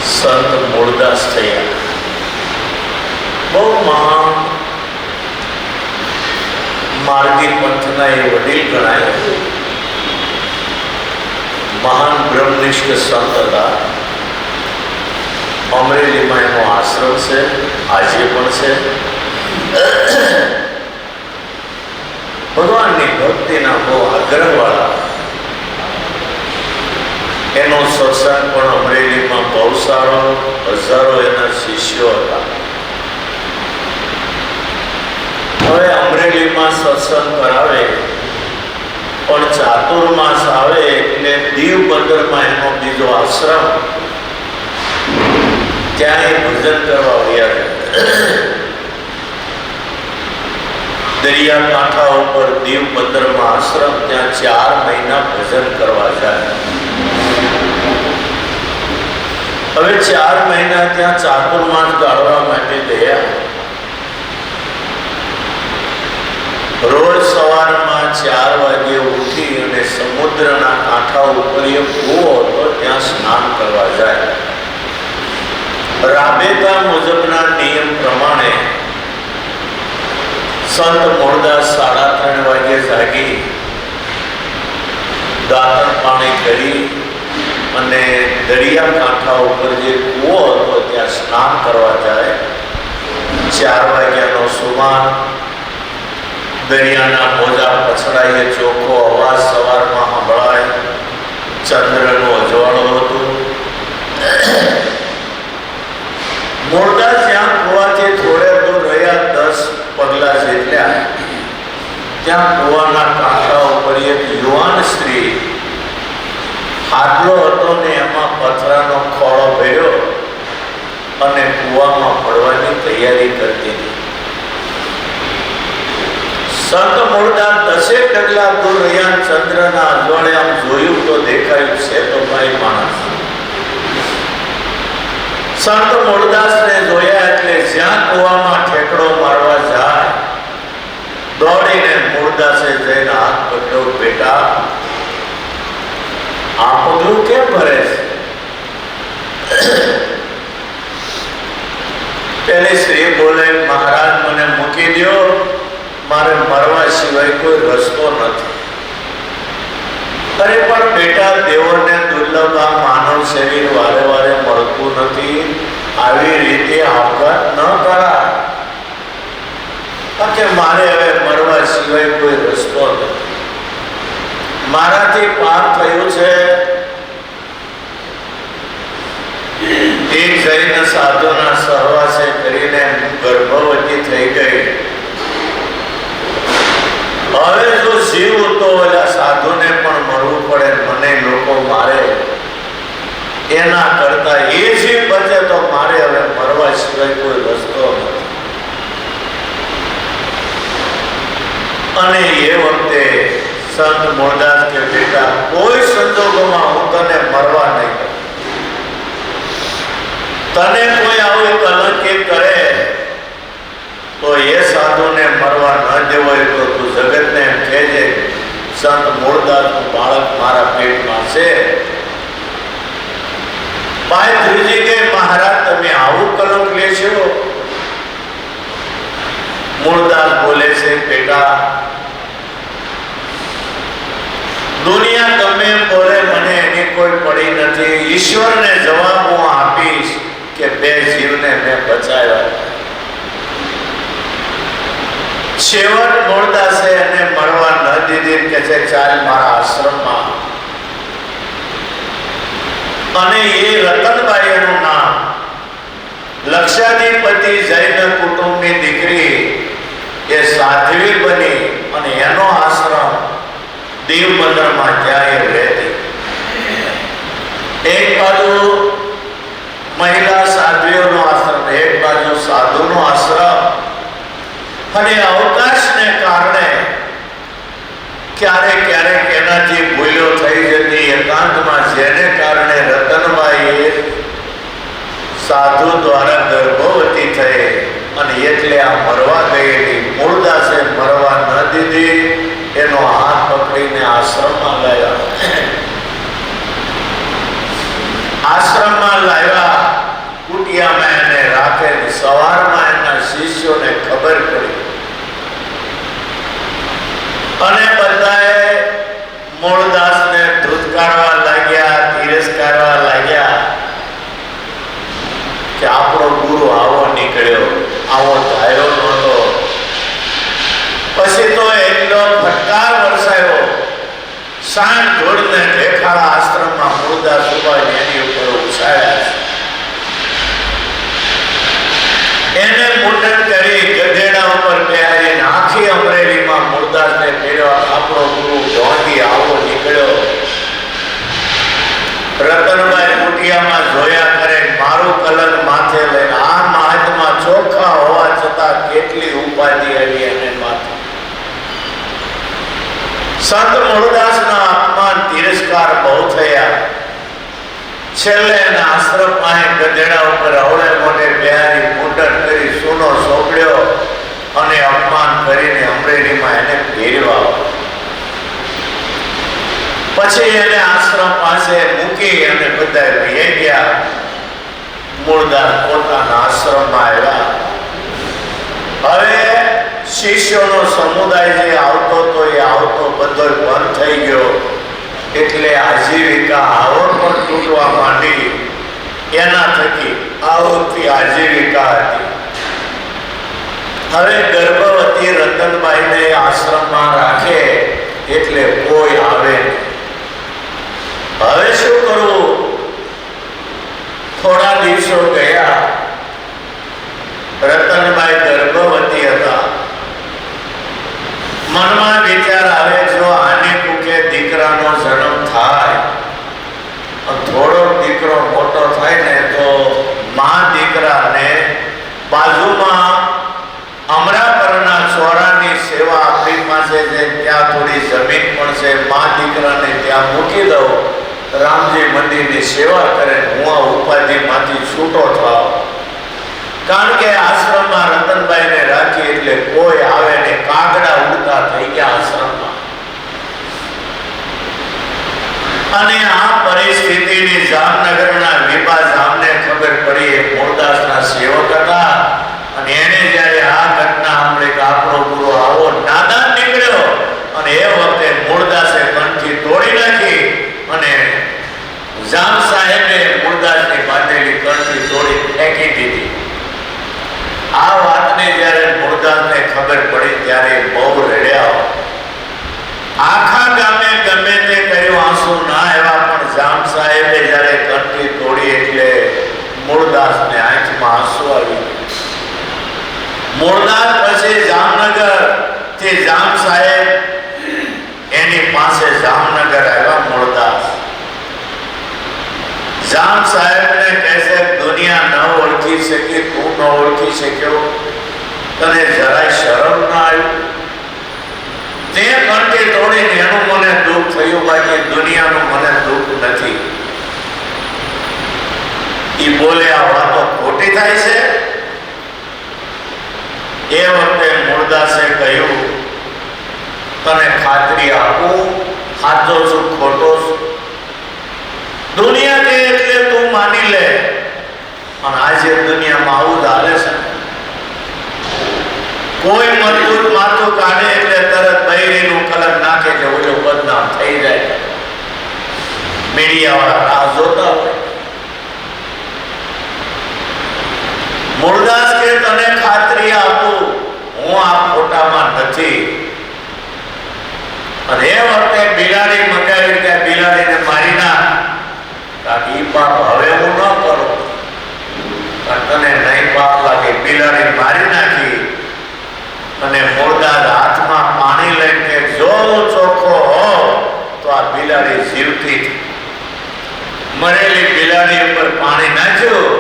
સંત મૂળદાસ થયા. બહુ મહાન માર્ગી પંથના એ વડીલ ગણાય. મહાન બ્રહ્મનિષ્ઠ સંત હતા. અમરેલીમાં એનો આશ્રમ છે, આજે પણ છે. ભગવાનની ભક્તિના બહુ આગ્રહવાળા. એનો સત્સંગ પણ અમરેલીમાં બહુ સારો, હજારો એના શિષ્યો હતા. હવે અમરેલીમાં સત્સંગ કરાવે, પણ ચાતુર્માસ આવે એટલે દીવ બંદરમાં એનો બીજો આશ્રમ, ત્યાં એ ભજન કરવા ગયા. દરિયાકાંઠા ઉપર દીવ બંદરમાં આશ્રમ, ત્યાં 4 મહિના ભજન કરવા જાય. હવે 4 મહિના ત્યાં ચાતુર્માસ ગાળવા માટે ગયા. રોજ સવારમાં 4 વાગે ઉઠી અને સમુદ્રના કાંઠા ઉપર એક કૂવો હતો, ત્યાં સ્નાન કરવા જાય. રાબેતા મુજબના નિયમ પ્રમાણે સંત મૂળદાસ 3:30 વાગે જાગી દાંતણ પાણી કરી અને દરિયાકાંઠા ઉપર જે કૂવો હતો ત્યાં સ્નાન કરવા જાય. 4 વાગ્યાનો સુમાન, દરિયાના મોજા પછડાઈએ, ચોખ્ખો અવાજ સવારમાં સંભળાય. ચંદ્રનું અજવાળું હતું. મૂળદાસ જ્યાં કૂવાથી થોડે દૂર રહ્યા, 10 પગલા જેટલા, ત્યાં કૂવાના કાંઠા ઉપર એક યુવાન સ્ત્રી હાડલો હતો ને એમાં પથરાનો ખોળો ભર્યો અને કૂવામાં પડવાની તૈયારી કરતી હતી. સંત મૂળદાસ 10 ડગલા દૂર રહ્યા. ચંદ્રના અજવાળે આમ જોયું તો દેખાયું છે તો ભાઈ માણસ. સંત મૂળદાસને જોયા એટલે જ્યાં કૂવામાં ઠેકડો મારવા જાય, દોડીને મૂળદાસે જઈને હાથ પકડ્યો. બેટા, આ પગલું કેમ ભરે છે? પેલી સ્ત્રી બોલે, મહારાજ મને મૂકી દો, મારે મરવા સિવાય કોઈ રસ્તો નથી. અરે પણ બેટા, દેવોને દુર્લભ આ માનવ શરીર વારે વારે મળતું નથી. આવી રીતે આપઘાત ન કરા કે મારે હવે મરવા સિવાય કોઈ રસ્તો નથી. મારાથી પાપ થયું છે. એક જૈન સાધુના સહવાસે કરીને ગર્ભવતી થઈ ગઈ. હવે જો જીવ તો ઓલા સાધુને પણ મરવું પડે, મને લોકો મારે, એના કરતા એ જીવ બચે તો મારે હવે મરવા સિવાય કોઈ રસ્તો નથી. અને એ વખતે સંત મૂળદાસ કે બેટા, કોઈ સંજોગોમાં હું તને મરવા નહીં દઉં. તને કોઈ આવું કલંકિત કરે તો એ સાધુને મરવા ન દેવો હોય તો તું જગતને એમ કહેજે સંત મૂળદાસનું બાળક મારા પેટમાં છે. ભાઈ ધ્રુજી કે મહારાજ તમે આવું કલંક લેશો? મૂળદાસ બોલે છે, બેટા, દુનિયા ગમે બોલે મને એની કોઈ પડી નથી. ઈશ્વરને જવાબ હું આપીશ કે 2 જીવને મેં બચાવ્યા. છેવટ મૂળદાસે એને મરવા ન દીધી કે છે ચાલ મારા આશ્રમમાં. અને એ રતનબાઈ એનું નામ, લક્ષાધિપતિ જૈન કુટુંબની દીકરી, એ સાધ્વી બની અને એનો આશ્રમ દીવ બંદરમાં ત્યાં રહેતી. એક બાજુ મહિલા સાધ્વીઓનો આશ્રમ, એક બાજુ સાધુનો આશ્રમ. અને અવકાશને કારણે ક્યારેક ક્યારેક એનાથી ભૂલો થઈ જતી. એકાંતમાં જેને કારણે રતનબાઈ સાધુ દ્વારા ગર્ભવતી થઈ અને એટલે આ મરવા ગયેલી. મૂળદાસે મરવા ન દીધી, એનો હાથ પકડીને આશ્રમમાં લાવ્યા. આશ્રમમાં લાવ્યા સાંજ ધોળને ઢેખાડા આશ્રમમાં મૂળદાસ ઉભા એની ઉપર ઉછાળ્યા છે. એને મુંડન કરી ગધેડા ઉપર બેહારીને આખી અમરેલીમાં મૂળદાસને ફેરવા આપણો ગુરુ ઢોંગી આવો નીકળ્યો. રતનભાઈ કુટિયામાં જોયા કરે મારું કલર માથે લઈને આ મહાત્મા ચોખ્ખા હોવા છતાં કેટલી ઉપાધિ આવી એને માથે. સંત મૂળદાસના અપમાન તિરસ્કાર બહુ થયા. છેલ્લે એના આશ્રમ પાસે ગધેડા ઉપર અવળે મોઢે બેહારી મુંડન કરી સૂનો સોંપડ્યો અને અપમાન કરીને અમરેલીમાં એને ફેરવા. પછી એને આશ્રમ પાસે મૂકી અને બધા વહી ગયા. મૂળદાસ પોતાના આશ્રમમાં આવ્યા. હવે શિષ્યોનો સમુદાય જે આવતો તો એ આવતો બધો બંધ થઈ ગયો. એટલે આજીવિકા આવક પણ તૂટવા માંડી. એના થકી આવકથી આજીવિકા હતી. હવે ગર્ભવતી રતનબાઈને આશ્રમમાં રાખે એટલે કોઈ આવે નહીં. હવે શું કરવું? થોડા દિવસો ગયા. રતનબાઈ ગર્ભવતી હતા. મનમાં વિચાર આવે જો આને કુકે દીકરાનો જન્મ થાય, થોડો દીકરો મોટો થાય ને તો મા દીકરાને બાજુમાં અમરાપરના ચોરાની સેવા આપણી પાસે છે, ત્યાં થોડી જમીન પણ છે, મા દીકરાને ત્યાં મૂકી દઉં, રામજી મંદિરની સેવા કરે, હું આ ઉપાધિમાંથી છૂટો થાવ. કારણ કે આશ્રમમાં રતનબાઈને રાખી એટલે કોઈ આવે ને કાગડા ઉડતા થઈ ગયા આશ્રમમાં. અને આ પરિસ્થિતિની જામનગરના વિભા જામને ખબર પડી. એ મૂળદાસના સેવક હતા અને એને જ્યારે આ ઘટના સાંભળી કે આપણો ગુરુ આવો નાદાન નીકળ્યો અને એ વખતે મૂળદાસે કંઠી તોડી નાખી અને જામ સાહેબે મૂળદાસની બાંધેલી કંઠી તોડી ફેંકી દીધી. આ વાતને જ્યારે મૂળદાસને ખબર પડી ત્યારે બહુ રડ્યા. આખા ગામે ગમે તે કર્યું, આંસુ ના આવ્યા, પણ જામ સાહેબે જ્યારે કંઠી તોડી એટલે મૂળદાસને આંખમાં આંસુ આવી. મૂળદાસ પછી જામનગર થી જામ સાહેબ એની પાસે જામનગર આવ્યા. મૂળદાસ જામ સાહેબને કહેશે દુનિયા ન ઓળખી શકી, તું ન ઓળખી શક્યો, તને જરાય શરમ ના આવ્યું? તે કંઠી તોડીને એનું મને દુઃખ થયું, બાકી દુનિયાનું મને દુઃખ નથી. ઈ બોલે આ વાતો ખોટી થાય છે. એ વખતે મૂળદાસે કહ્યું તને ખાતરી આપું, સાચો છું ખોટો છું? દુનિયા કે એટલે તું માની લે. અને આજે દુનિયામાં આવું જ હાલે છે. કોઈ મજબૂત માથું કાઢે એટલે તરત બૈરીનું કલર નાખે કે ઓલો બદનામ થઈ જાય. મીડિયા વાળા રાહ જોતા હોય. મૂળદાસ કે તને ખાતરી આપું, હું આ ફોટામાં નથી. અને એ વખતે બિલાડી મંગાવી કે બિલાડીને મારી નાખ. ઈ પાપ હવે હું ન કરું. તને નહીં પાપ લાગે. બિલાડી મારી નાખી અને મૂળદાસ હાથમાં પાણી લઈને જો ચોખ્ખો હો તો આ બિલાડી જીવતી. મરેલી બિલાડી ઉપર પાણી નાખ્યું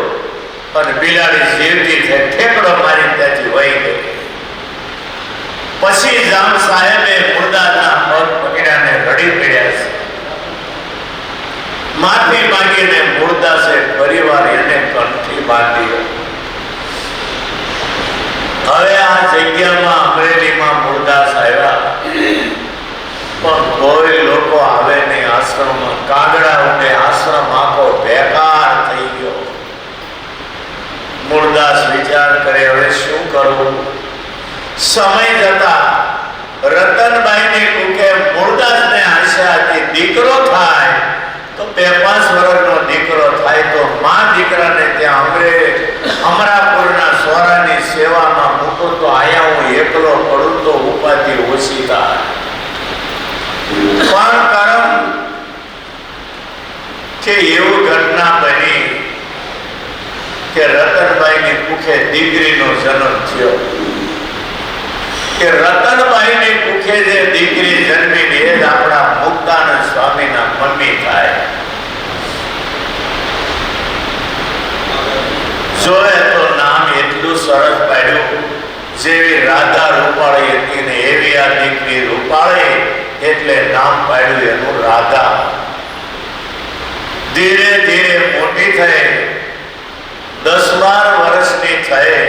અને બિલાડી જીવતી થઈ ઠેકડો મારી ત્યાંથી વહી ગઈ. પછી જામ સાહેબે મૂળદાસના પગ પકડ્યાને રડી પડ્યા છે. માફી માંગીને મૂળદાસે પરિવાર એને કંઠી બાંધી. હવે આ જગ્યામાં અમરેલીમાં મૂળદાસ આવ્યા, પણ કોઈ લોકો આવે નહીં આશ્રમમાં. કાગડા ઉડે, આશ્રમ આખો બેકાર થઈ ગયો. મૂળદાસ વિચાર કરે હવે શું કરવું? સમય જતા રતનબાઈને કુકે મૂળદાસને આશા હતી દીકરો થાય તો 2-5 વર્ષનો દીકરો થાય તો મા દીકરાને ત્યાં અમરાપુરના સોરાની સેવામાં મૂકું તો આયા હું એકલો પડું તો ઉપાધિ ઓછી થાય. પણ કરમ કુખે દીકરીનો જન્મ થયો કે રતનબાઈની કુખે જે દીકરી જન્મી એ જ આપણા મુક્તાનંદ સ્વામીના મમ્મી થાય. જોયે તો નામ એટલું સરસ પાડ્યું, જેવી રાધા રૂપાળી હતી ને એવી આ દીકરી રૂપાળી, એટલે નામ પાડ્યું એનું રાધા. ધીરે ધીરે મોટી થઈ, 10-12 વર્ષની થઈ.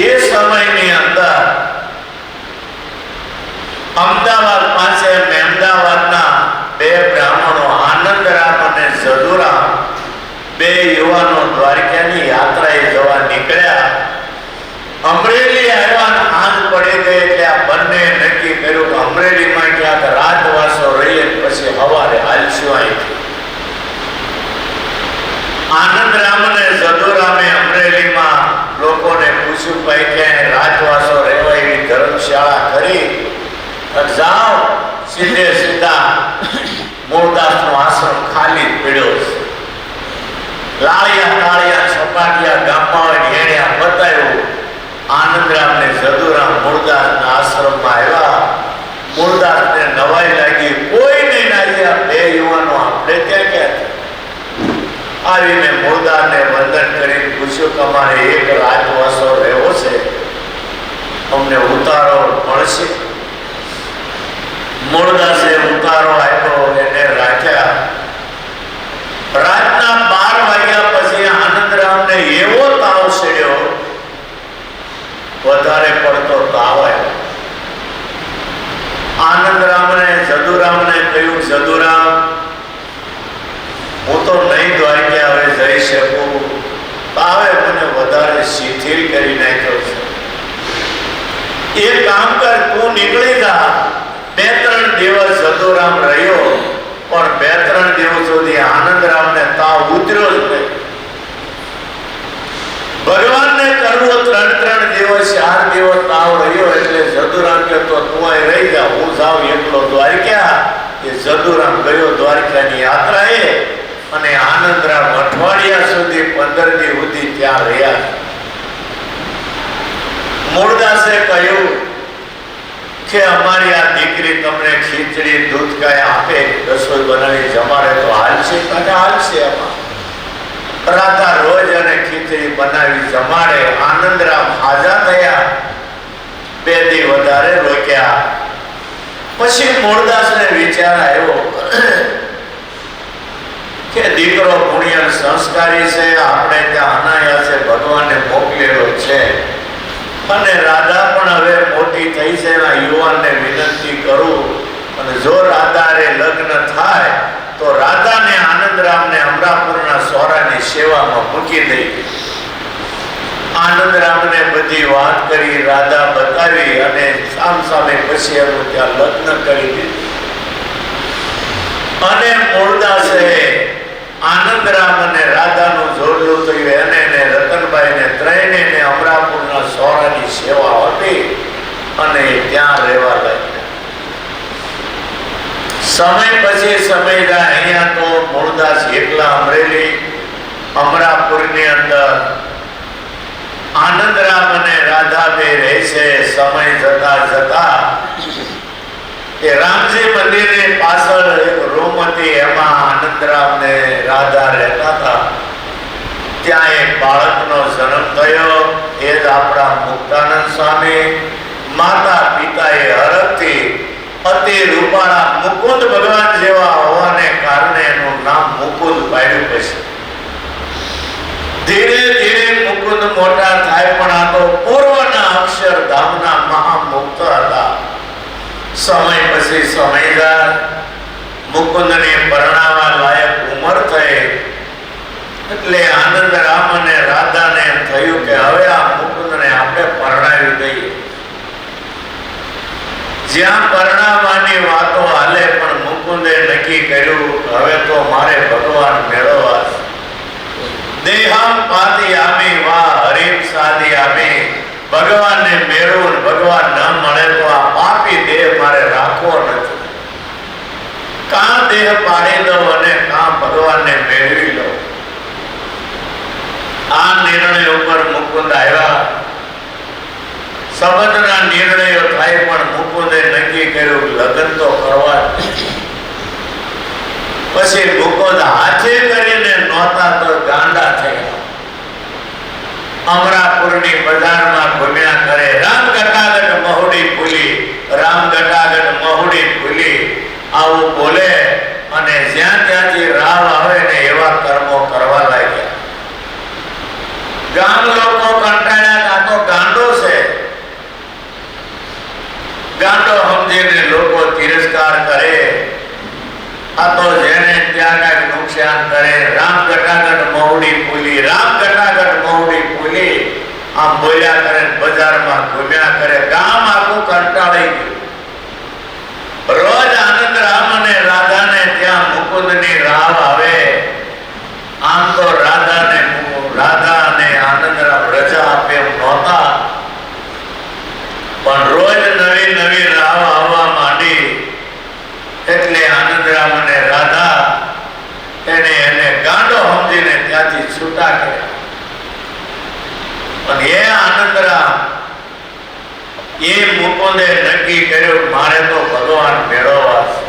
એ સમયની અંદર અમદાવાદ પાસે અમદાવાદના 2 બ્રાહ્મણો આનંદરામ અને જદુરામ, 2 યુવાનો દ્વારકાની યાત્રાએ જવા નીકળ્યા. અમરેલી આવ્યા, આંધ પડી ગઈ એટલે આ બંને નક્કી કર્યું કે અમરેલીમાં ક્યાંક રાતવાસો રહીએ પછી સવારે હાલશું અહીંથી. આનંદરામ અને જદુરામે અમરેલીમાં લોકોને પૂછ્યું, ભાઈ ક્યાંય રાતવાસો રહેવા એવી ધર્મશાળા કરી જાઓ. સીધે સીધા મૂળદાસનો આશ્રમ ખાલી પડ્યો છે. લાળિયા તાળિયા સપાટિયા ગામમાં એને બતાવ્યું. આનંદરામ ને જદુરામ મૂળદાસના આશ્રમમાં આવ્યા. મૂળદાસને નવાઈ લાગી, કોઈ નહીં લાગ્યા. 2 યુવાનો આપણે ત્યાં ક્યાં આવીને મૂળદાસને વંદન કરી પૂછ્યું કે અમારે એક રાતવાસો રહેવો છે, અમને ઉતારો મળશે? મૂળદાસે ઉતારો આપ્યો, એને રાખ્યા. રાતના 12 વાગ્યા પછી આનંદરામને એવો તાવ ચડ્યો, વધારે પડતો તાવ આવ્યો. આનંદરામને જદુરામને કહ્યું, જદુરામ હું તો નહીં દ્વારકા હવે જઈ શકું, તાવે મને વધારે શિથિલ કરી નાખ્યો છે. એક કામ કર, તું નીકળી જા. 2-3 દિવસ જદુરામ રહ્યો, પણ 2-3 દિવસ સુધી આનંદરામને તાવ ઉતર્યો જ નહીં. ભગવાનને કરવો 3-3 દિવસ 4 દિવસ તાવ રહ્યો એટલે જદુરામ કહેતો તું અહીં રહી જા, હું જાઉં એકલો દ્વારકા. એ જદુરામ ગયો દ્વારકાની યાત્રાએ અને આનંદરામ અઠવાડિયા સુધી 15 દી સુધી ત્યાં રહ્યા. મૂળદાસે કહ્યું કે અમારી આ દીકરી તમને ખીચડી દૂધ કાંઈ આપે, રસોઈ બનાવી જમાડે તો હાલશે? અને હાલશે. એમાં રાધા રોજ અને ખીચડી બનાવી જમાડે. આનંદરામ હાજા થયા, 2 દી વધારે રોક્યા. પછી મૂળદાસને વિચાર આવ્યો કે દીકરો પુણ્ય સંસ્કારી છે, આપણે ત્યાં અનાયાસે ભગવાનને મોકલેલો છે અને રાધા પણ હવે મોટી થઈ છે. એના યુવાનને વિનંતી કરું અને જો રાધારે લગ્ન થાય તો રાધાને આનંદરામને અમરાપુરના સોરાની સેવામાં મૂકી દઈ. આનંદરામને બધી વાત કરી, રાધા બતાવી અને સામસામે પછી એનું ત્યાં લગ્ન કરી દીધું. અને મૂળદાસે આનંદરામ અને રાધાનું જોડલું થયું. એને રતનબાઈને ત્રણેયને અમરાપુરના સોરાની સેવા આપી અને ત્યાં રહેવા લાગ્યા. સમય પછી સમય જાય. અહીંયા તો મૂળદાસ એકલા અમરેલી અમરાપુરની અંદર, આનંદરામ અને રાધા બે રહે છે. સમય જતા જતા એ રામજી મંદિરની પાછળ એક રૂમ હતી, એમાં આનંદરામ ને રાધા રહેતા હતા. ત્યાં એક બાળકનો જન્મ થયો, એ જ આપણા મુક્તાનંદ સ્વામી. માતા પિતાએ હરખથી અતિ રૂપાળા મુકુંદ ભગવાન જેવા હોવાને કારણે એનું નામ મુકુંદ પાડ્યું. પછી ધીરે ધીરે મુકુંદ મોટા થાય, પણ આ તો પૂર્વના અક્ષરધામના મહામુક્ત હતા. સમય પછી સમય જાય, મુકુંદને પરણાવા લાયક ઉંમર થઈ એટલે આનંદરામ અને રાધાને થયું કે હવે આ મુકુંદને આપણે પરણાવી દઈએ. જ્યાં પરણાવવાની વાતો હાલે, પણ મુકુંદે નક્કી કર્યું હવે તો મારે ભગવાન મેળવવા. દેહમ પાદિયામી વા હરિમ સાદિયામી. ભગવાનને મેળવું, ભગવાન ન મળે તો આ પાપી દેહ મારે રાખવો નથી. કાં દેહ પાડી દઉં અને કાં ભગવાનને મેળવી લઉં. આ નિર્ણય નિર્ણયો થાય, પણ મુકુંદે નક્કી કર્યું લગ્ન તો કરવા જ. પછી મુકુંદ હાથે કરીને નહોતા તો ગાંડા થયા. અમરાપુરની બજારમાં ઘૂમ્યા કરે, રામ ગટાગટ મહુડી ફૂલી, રામ ગટાગટ મહુડી ફૂલી આવું બોલે, અને જ્યાં ત્યાંથી રાવ આવે ને એવા કર્મો કરવા લાગ્યા. ગામ લોકો કંટાળ્યા, આ તો ગાંડો છે. ગાંડો સમજીને લોકો તિરસ્કાર કરે. આ તો જેને ત્યાં કાંઈક નુકસાન કરે. રામ ગટાગટ મહુડી ફૂલી, રામ ગટાગટ મહુડી ફૂલી આમ બોલ્યા કરે, બજારમાં ઘૂમ્યા કરે. ગામ આખું કંટાળી ગયું. રોજ આનંદરામ અને રાધાને ત્યાં મુકુંદની રાવ આવે. આમ તો રાધા અને આનંદરામ રજા આપે એમ નહોતા, પણ રોજ નવી નવી રાવ આવવા માંડી એટલે આનંદરામ અને રાધા એને ગાંડો સમજીને ત્યાંથી છૂટા કર્યા. અને એ આનંદરામ એ મુકુંદે નક્કી કર્યું મારે તો ભગવાન મેળવવા છે.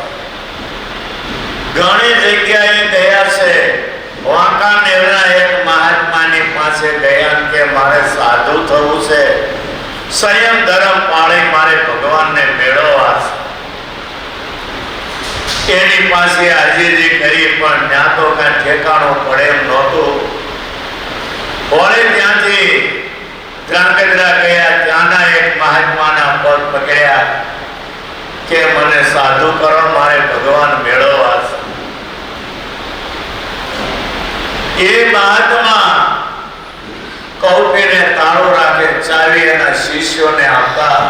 ઘણી જગ્યાએ ગયા છે. વાંકાનેરના એક મહાત્માની પાસે ગયા કે મારે સાધુ થવું છે, સંયમ ધર્મ પાળી મારે ભગવાનને મેળવવા છે. એની પાસે હાજરી કરી, પણ ત્યાં તો કાંઈ ઠેકાણું પડે એમ નહોતું. વળી ત્યાંથી ધ્રાંગધ્રા ગયા. ત્યાંના એક મહાત્માના પગ પકડ્યા કે મને સાધુ કરો, મારે ભગવાન મેળવવા છે. એ મહાત્મા કૌપીને તાળો રાખે, ચાવી એના શિષ્યોને આપતા.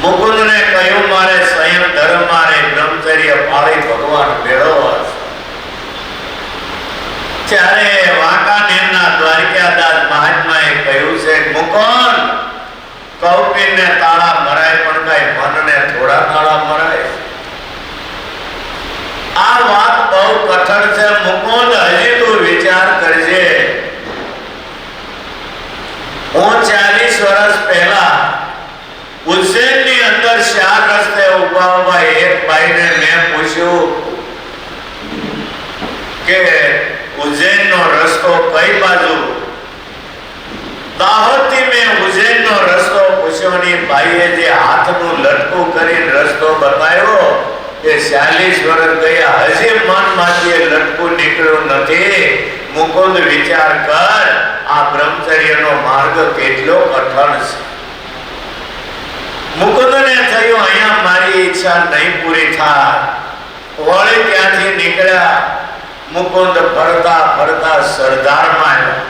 મુકુંદને કહ્યું મારે સંયમ ધર્મ મારે બ્રહ્મચર્ય પાળી ભગવાન મેળવવા છે. ત્યારે વાંકાનેરના દ્વારકાદાસ મહાત્માએ કહ્યું છે મુકુંદ, કૌપીને તાળા મરાય પણ કઈ મનને થોડા તાળા મરાય. આ વાત બહુ કઠણ છે મુકુંદ, હજી તું વિચાર કરજે. હું 40 વર્ષ પહેલા ઉજ્જૈનની અંદર 4 રસ્તે ઉભા એક ભાઈને મેં પૂછ્યું કે ઉજ્જૈનનો રસ્તો કઈ બાજુ. દાહોદથી મેં ઉજ્જૈનનો રસ્તો પૂછ્યો ને ભાઈએ જે હાથનું લટકું કરીને રસ્તો બતાવ્યો એ 40 વર્ષ ગયા, હજી મનમાંથી એ લટકું નીકળ્યું નથી. મુકુંદ વિચાર કર, આ બ્રહ્મચર્યનો માર્ગ કેટલો કઠણ છે. મુકુંદને થયું અહીંયા મારી ઈચ્છા નહીં પૂરી થાય. વળી ત્યાંથી નીકળ્યા. મુકુંદ ફરતા ફરતા સરદારમાં આવ્યા.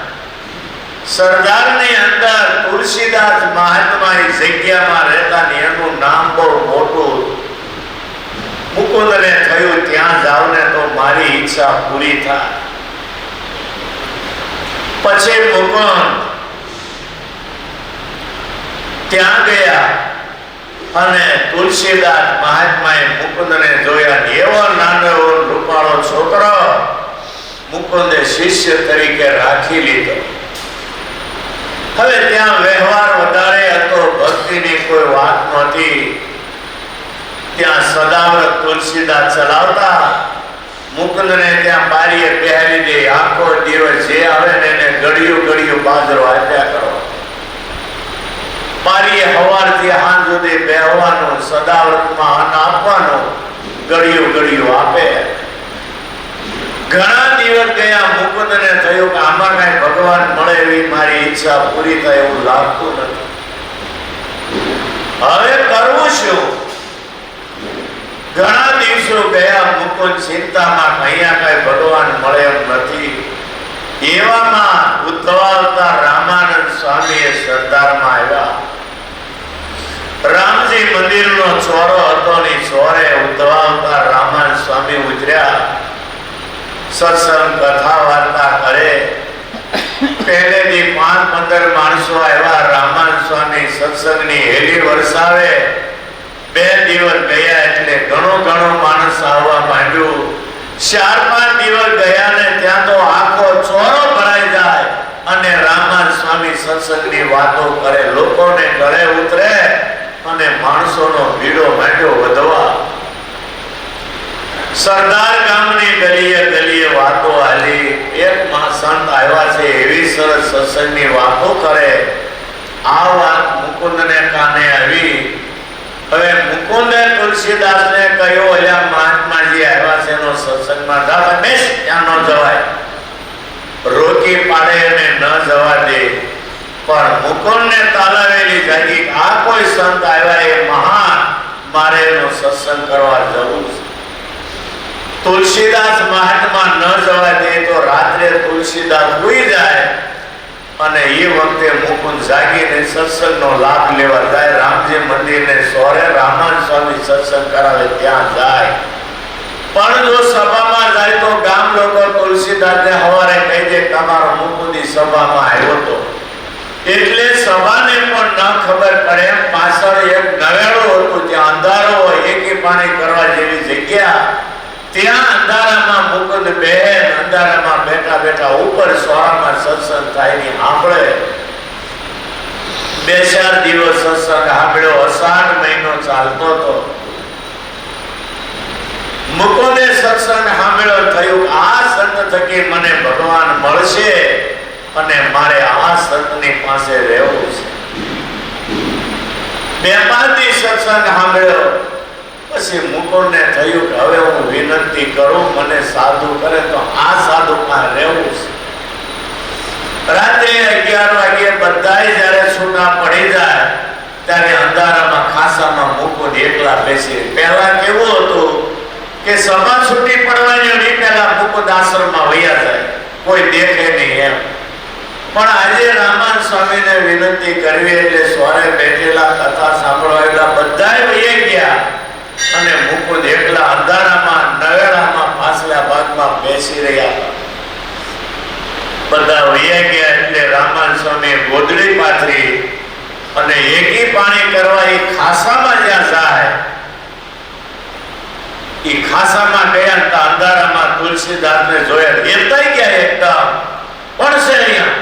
સરદારની અંદર તુલસીદાસ મહાત્માની જગ્યામાં રહેતા ને એનું નામ બહુ મોટું. મુકુંદને થયું ત્યાં જાવ ને તો મારી ઈચ્છા પૂરી થાય. પછી મુકુંદ ત્યાં ગયા અને તુલસીદાસ મહાત્માએ મુકુંદને જોયા. એવો નાનો એવો રૂપાળો છોકરો મુકુંદે શિષ્ય તરીકે રાખી લીધો. હવે ત્યાં વ્યવહાર વધારે હતો, ભક્તિની કોઈ વાત નહોતી. ત્યાં સદાવ્રત તુલસીદાસ ચલાવતા. મુકુંદને ત્યાં બારીએ બેહારી દે. આખો દિવસ જે આવે ને એને ઘડિયું બાજરો આપ્યા કરો. બારીએ સવારથી સાંજ સુધી બેહવાનું, સદાવ્રતમાં અન્ન આપવાનું, ઘડિયું આપે. ઘણા દિવસ ગયા. મુકુંદને થયું કે આમાં કઈ ભગવાન મળે એવી મારી ઈચ્છા પૂરી થાય એવું લાગતું નથી. હવે કરવું શું? ઘણા દિવસો ગયા. મુકુંદ ચિંતામાં, અહીંયા કઈ ભગવાન મળે એમ નથી. એવામાં ઉદ્ધવાવતાર રામાનંદ સ્વામીએ સરદારમાં આવ્યા. રામજી મંદિરનો ચોરો હતો ને ચોરે ઉદ્ધવાવતાર રામાનંદ સ્વામી ઉતર્યા. સત્સંગ કથા વાર્તા કરે. પહેલેથી 5-15 માણસો આવ્યા. રામાનંદ સ્વામી સત્સંગની હેલી વરસાવે. 2 દિવસ ગયા એટલે ઘણો માણસ આવવા માંડ્યું. 4-5 દિવસ ગયા ને ત્યાં તો આખો ચોરો ભરાઈ જાય અને રામાનંદ સ્વામી સત્સંગની વાતો કરે. લોકોને ગળે માણસોનો ભીડો માંડ્યો વધવા. સરદાર ગામની ગલીએ ગલીએ વાતો હાલી. એક સંત આવ્યા છે, એવી સરસ સત્સંગની વાતો કરે. આ વાત મુકુંદને કાને આવી. હવે મુકુંદે તુલસીદાસને કહ્યું, અલ્યા મહાત્માજી આવ્યા છે એનો સત્સંગમાં જા, બેસ, ત્યાં ન જવાય. રોકી પાડે અને ન જવા દે. પણ મુકુંદને તાલાવેલી જાગી, આ કોઈ સંત આવ્યા એ મહાન, મારે એનો સત્સંગ કરવા જવું છે. તુલસીદાસ મહાત્મા ન જવા દે તો રાત્રે તુલસીદાસ સુઈ જાય અને એ વખતે મુકુંદ જાગીને સત્સંગનો લાભ લેવા જાય. રામજી મંદિરને સોરે રામાન સ્વામી સત્સંગ કરાવે ત્યાં જાય. પણ જો સભામાં જાય તો ગામ લોકો તુલસીદાસને સવારે કહી દે તમારો મુકુંદી સભામાં આવ્યો હતો. એટલે સભાને પણ ન ખબર પડે. પાછળ એક નવેડું હતું, ત્યાં અંધારો હોય, એકી પાણી કરવા જેવી જગ્યા. ત્યાં અંધારામાં મુકુંદ બહેન અંધારામાં બેઠા બેઠા ઉપર સોરામાં સત્સંગ થાય ની સાંભળે. 2-4 દિવસ સત્સંગ સાંભળ્યો. અષાઢ મહિનો ચાલતો હતો. મુકુંદે સત્સંગ સાંભળ્યો. થયું આ સંત થકી મને ભગવાન મળશે અને મારે આ સંતની પાસે રહેવું છે. 2-5 દિવસ સત્સંગ સાંભળ્યો. પછી મુકુંદને થયું કે હવે હું વિનંતી કરું, મને સાધુ કરે તો આ સાધુ પાસે રહેવું છે. રાત્રે 11 વાગે બધાય જયારે છૂટા પડી જાય ત્યારે અંધારામાં ખાસામાં મુકુંદ એકલા બેસી. પહેલા કેવું હતું કે સભા છૂટી પડવાની પહેલા મુકુંદ આશ્રમમાં વયા જાય, કોઈ દેખે નહીં એમ. પણ આજે રામાન સ્વામીને વિનંતી કરવી એટલે સોરે બેઠેલા કથા સાંભળવાયેલા બધાય વયા ગયા અને મુકુંદ એકલા અંધારામાં નવેડામાં પાછલા ભાગમાં બેસી રહ્યા હતા. બધા વયા ગયા એટલે રામાન સ્વામી ગોદડી પાથરી અને એકી પાણી કરવા એ ખાસામાં જ્યાં જાય એ ખાસામાં ગયા તો અંધારામાં તુલસીદાસને જોયા. એતાઈ ગયા એકદમ. પણ છે અહીંયા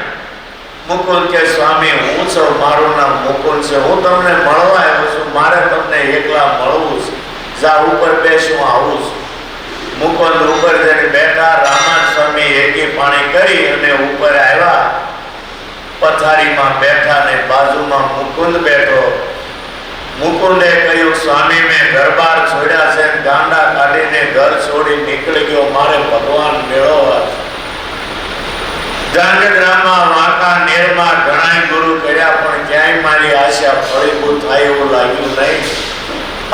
મુકુંદ કે સ્વામી હું છું, મારું નામ મુકુંદ છે, હું તમને મળવા આવ્યો છું, મારે તમને એકલા મળવું છે, જા ઉપર બેસું આવું છું. મુકુંદ ઉપર જઈને બેઠા. રામાન સ્વામી એકી પાણી કરી અને ઉપર આવ્યા. પથારીમાં બેઠા ને બાજુમાં મુકુંદ બેઠો. મુકુંદે કહ્યું સ્વામી મેં દરબાર છોડ્યા છે, ગાંડા કાઢીને ઘર છોડી નીકળી ગયો, મારે ભગવાન મેળવવા છે. જાંગડ્રામાં વાંકા નેરમાં ઘણાય ગુરુ કર્યા પણ ક્યાંય મારી આશા ફળીભૂત થાય એવું લાગ્યું નહીં.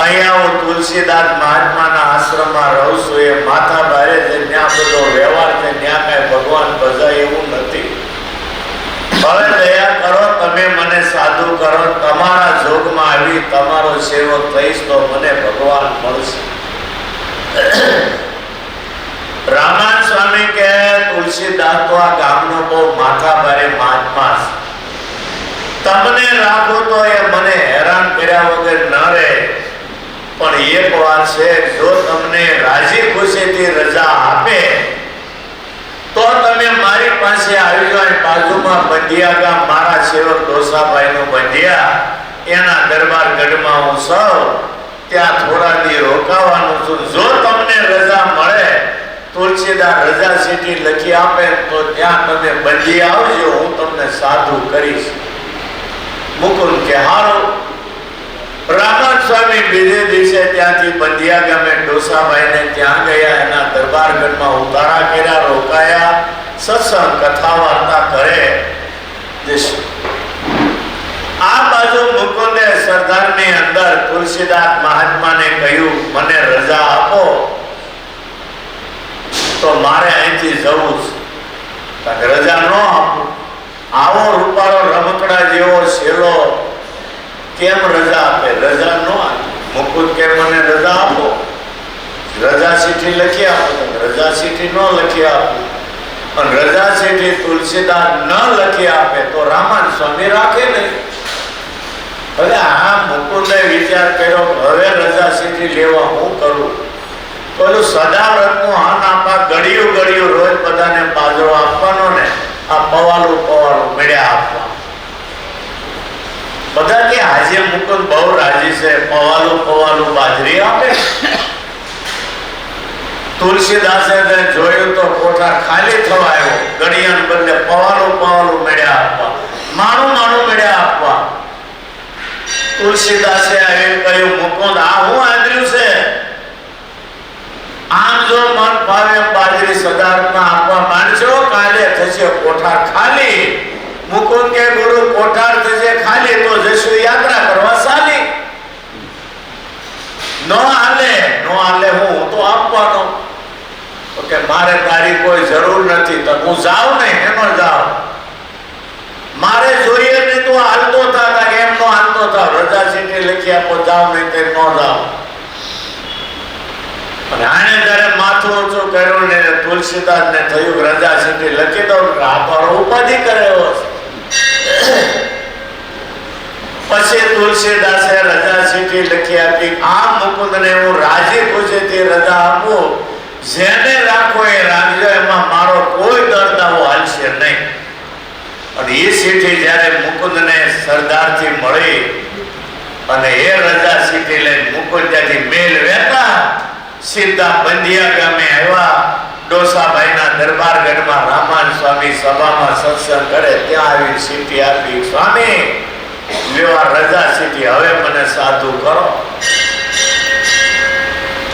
અહીંયા હું તુલસીદાસ મહાત્માના આશ્રમમાં રહું છું. એ માથા ભારે છે, ત્યાં બધો વ્યવહાર છે, ત્યાં કઈ ભગવાન ભજાય એવું નથી. હવે દયા કરો, તમે મને સાધુ કરો, તમારા જોગમાં આવી તમારો સેવક થઈશ તો મને ભગવાન મળશે. રામાન સ્વામી કે તુલસીદાસ તો આ ગામનો બહુ માથા ભારે મહાત્મા છે, તમને રાખો તો એ મને હેરાન કર્યા વગર ન રહે. પણ એક વાત છે, જો તમને રાજી ખુશીથી રજા આપે તો તમે મારી પાસે આવી જાઓ. બાજુમાં બંધિયા ગામ મારા સેવક ડોસાભાઈ નું બંધિયા, એના દરબાર ગઢમાં હું સૌ ત્યાં થોડા દી રોકાવાનું છું. જો તમને રજા મળે, તુલસીદાસ રજા સીટી લખી આપે તો ત્યાં તમે બંધી આવજો, હું તમને સાધુ કરીશ. મુકુંદ કે હારો. રામાન સ્વામી બીજે દિવસે ત્યાંથી બંધિયા ગામે ડોસાભાઈને ત્યાં ગયા. એના દરબારગઢમાં ઉતારા કર્યા, રોકાયા, સત્સંગ કથા વાર્તા કરે. આ બાજુ મુકુંદે સરદારની અંદર તુલસીદાસ મહાત્માને કહ્યું મને રજા આપો તો મારે અહીંથી જવું છે. રજા ન આપું, આવો રૂપાળો રમકડા જેવો શેલો કેમ રજા આપે? રજા ન આપે. મુકુંદ કે મને રજા આપો, રજા ચીઠી લખી આપો. રજા ચીઠી ન લખી આપો અને રજા ચીઠી તુલસીદાસ ન લખી આપે તો રામાન સ્વામી રાખે નહીં. હવે આ મુકુંદે વિચાર કર્યો હવે રજા ચીઠી લેવા હું કરું? પેલું સદાવ્રતનું હાન આપા, ઘડિયું ઘડિયું રોજ બધાને બાજરો આપવાનો ને આ પવાલું પવાલું મળ્યા આપવા. બધા કે આજે મુકુંદ બહુ રાજી છે, પવાલું બાજરી આપે. તુલસીદાસે જોયું તો કોઠાર ખાલી થવા આવ્યો. ગડિયાને બદલે પવાલું મેળ્યા આપવા, માણું મેળ્યા આપવા. તુલસીદાસે આવીને કહ્યું, મુકુંદ આ હું આંધળ્યું છે? આમ જો મન ભાવે બાજરી સદાર્થમાં આપવા માંડશો, કાલે થશે કોઠાર ખાલી. મુકુંદ કે ગુરુ કોઠાર થશે ખાલી તો જશું યાત્રા કરવા સાલી. નો હાલે હું તો આપવાનો. તો કે મારે તારી કોઈ જરૂર નથી, તો હું જાઉં નહીં. એનો જાવ, મારે જોઈએ નહીં. તું હાલતો થા કે એમ નો હાલતો થા. રજા સીટી લખી આપો, જાવ નહીં તે નો જાવ. અને આને જયારે માથું ઊંચું કર્યું ને તુલસીદાસ ને થયું રજા સીટી લખી દઉં. રાપાળો ઉપાધિ કરે એવો છે. પછી તુલસીદાસે રજા સીટી લખી આપી. આ મુકુંદને હું રાજી ખુશીથી રજા આપું. જેને રાખો એ રાખજો, એમાં મારો કોઈ દર્દાવો હાલશે નહીં. અને એ સીટી જયારે મુકુંદને સરદારથી મળી અને એ રજા સીટી લઈને મુકુંદ ત્યાંથી મેલ વહેતા સીધા બંધિયા ગામે આવ્યા. ડોસાભાઈના દરબારગઢમાં રામાન સ્વામી સભામાં સત્સંગ કરે. ત્યાં આવી સીટી આપી, સ્વામી લેવા રજા સીટી, હવે મને સાધુ કરો.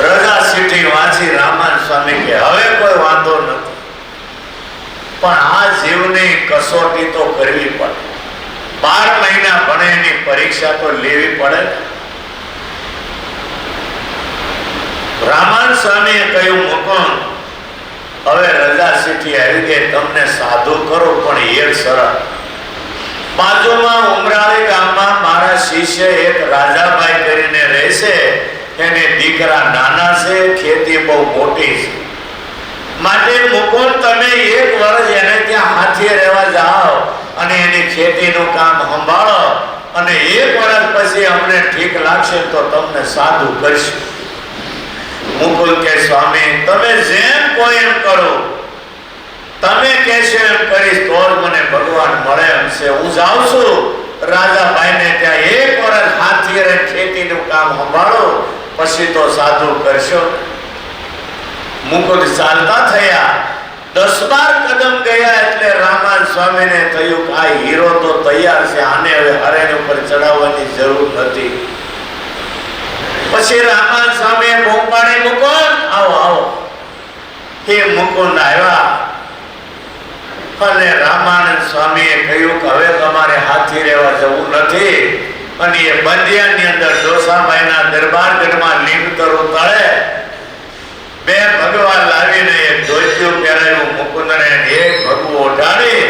રજા સીટી વાંચી રામાન સ્વામી કે હવે કોઈ વાંધો નથી, પણ આ જીવની કસોટી તો કરવી પડે. 12 મહિના ભણે એની પરીક્ષા તો લેવી પડે. રામાન સ્વામીએ કહ્યું, મુકુંદ હવે રજા સીટી આવી ગઈ, તમને સાધુ કરો, પણ એક શરત. બાજુમાં ઉમરાળી ગામમાં મારા શિષ્ય એક રાજાભાઈ કરીને રહેશે. એને દીકરા નાના છે, ખેતી બહુ મોટી છે. માટે મુકુંદ તમે 1 વર્ષ એને ત્યાં હાથે રહેવા જાઓ અને એની ખેતીનું કામ સંભાળો, અને 1 વર્ષ પછી અમને ઠીક લાગશે તો તમને સાધુ કરશું. મુકુંદ કે સ્વામી તમે જેમ કોઈ એમ કરો, તમે કહેશો એમ કરીશ તો જ મને ભગવાન મળે એમ છે. હું જાઉં છું રાજાભાઈને ત્યાં 1 વર્ષ હાથે રહે ખેતીનું કામ સંભાળો, પછી તો સાધુ કરશો. મુકુંદ ચાલતા થયા. 10-12 કદમ ગયા એટલે રામાન સ્વામીને થયું કે આ હીરો તો તૈયાર છે, આને હવે હરેણ ઉપર ચડાવવાની જરૂર નથી. પછી રામાન સ્વામીએ બૂમ પાડી, મુકુંદ આવો. હે મુકુંદ આવ્યા. અને રામાનંદ સ્વામીએ કહ્યું કે હવે તમારે હાથી રહેવા જવું નથી. અને એ બંધિયાની અંદર ડોસાભાઈના દરબારગઢમાં લીંબતરો તળે 2 ભગવા લાવીને એક ધોતિયું પહેરાયું મુકુંદને, એક ભગવું ઓઢાડી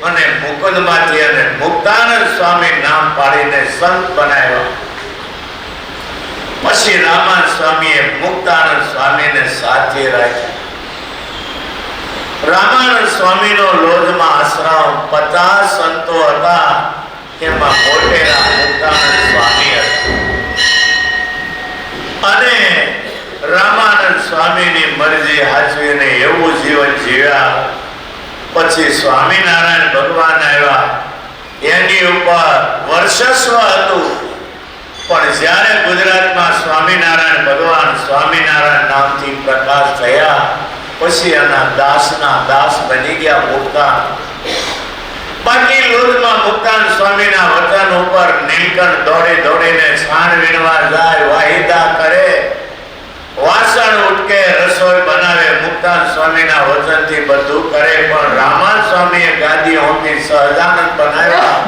અને મુકુંદમાંથી અને મુક્તાનંદ સ્વામી નામ પાડીને સંત બનાવ્યા. પછી રામાન સ્વામીએ મુક્તાનંદ સ્વામીને સાથે રાખ્યા. રામાનંદ સ્વામીનો લોજમાં આશ્રમ 50 સંતો હતા. એમાં મોટેરા મુક્તાનંદ સ્વામી હતા. અને રામાનંદ સ્વામીની મરજી હાચવીને એવું જીવન જીવ્યા. પછી સ્વામિનારાયણ ભગવાન આવ્યા. એની ઉપર વર્ચસ્વ હતું, પણ જ્યારે ગુજરાતમાં સ્વામિનારાયણ ભગવાન સ્વામિનારાયણ નામથી પ્રકાશ થયા, પછી એના દાસના દાસ બની ગયા મુક્તાન. બાકી લોજમાં મુક્તાન સ્વામીના વચન ઉપર નીલકંઠ દોડીને છાણ વીણવા જાય, વાહિદા કરે, વાસણ ઉટકે, રસોઈ બનાવે. મુક્તાન સ્વામીના વચનથી બધું કરે. પણ રામાન સ્વામીએ ગાદી હોતી સહજાનંદ બનાવ્યા.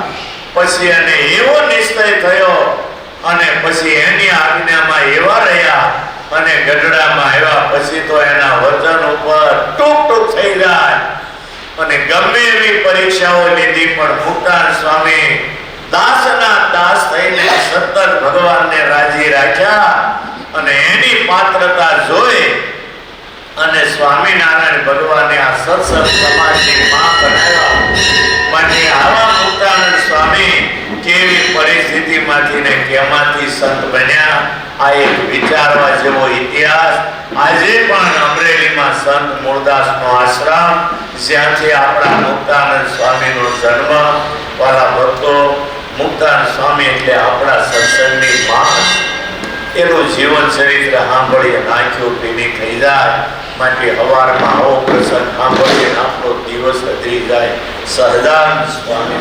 પછી એને એવો નિશ્ચય થયો અને પછી એની આજ્ઞામાં એવા રહ્યા અને ગઢડામાં આવ્યા. પછી તો એના વચન ઉપર ટૂંક થઈ જાય. અને ગમે એવી પરીક્ષાઓ લીધી પણ મુક્તાન સ્વામી દાસના દાસ થઈને સતત ભગવાનને રાજી રાખ્યા. અને એની પાત્રતા જોઈ અને સ્વામિનારાયણ ભગવાને આ સત્સંગ સમાજની માં બનાવ્યા. માટે આવા મુક્તાનંદ સ્વામી કેવી પરિસ્થિતિમાંથી ને કેમાંથી સંત બન્યા, આ એક વિચારવા જેવો ઇતિહાસ. આજે પણ અમરેલીમાં સંત મૂળદાસનો આશ્રમ, જ્યાંથી આપણા મુક્તાનંદ સ્વામીનો જન્મ. વાલા ભક્તો, મુક્તાન સ્વામી એટલે આપણા સત્સંગની માણસ. એનું જીવન ચરિત્ર સાંભળીએ નાખ્યું પીની થઈ જાય. માટે હવારમાં આવો પ્રસંગ સાંભળીએ આપણો દિવસ અધરી જાય. સહજાનંદ સ્વામી